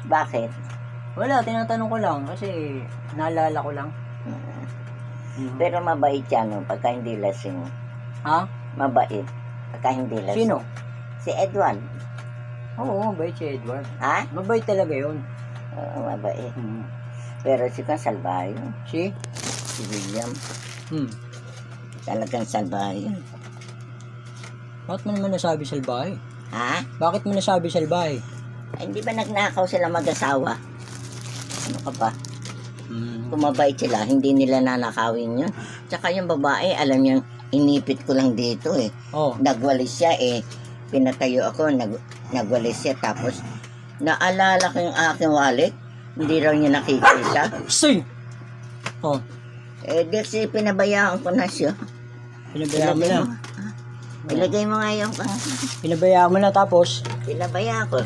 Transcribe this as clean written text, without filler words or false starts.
Bakit? Wala, tinatanong ko lang kasi naalala ko lang. Pero mabait yan, no? Pagka hindi lasing. Ha? Mabait. Pagka hindi lasing. Sino? Si Edward. Oo, mabait si Edward. Ha? Mabait talaga yun. Oo, mabait. Hmm. Pero si Salbayo. Si? Si William. Hmm. Talagang Salbayo. Bakit mo naman nasabi salbahe? Ha? Bakit mo nasabi salbahe? Ay, hindi ba nagnakaw sila mag-asawa? Ano ka ba? Kung mabait sila, hindi nila nanakawin yun. Tsaka yung babae, alam niyo, inipit ko lang dito eh. Oh. Nagwalis siya eh. Pinatayo ako, nagwalis siya. Tapos, naalala ko yung aking wallet. Hindi raw niya nakikita. Sing! Oh. Eh, kasi pinabayaan ko na siya. Pinabayaan mo na. Ilagay mo nga yung Pinabayaan mo na tapos? pinabayaan ko.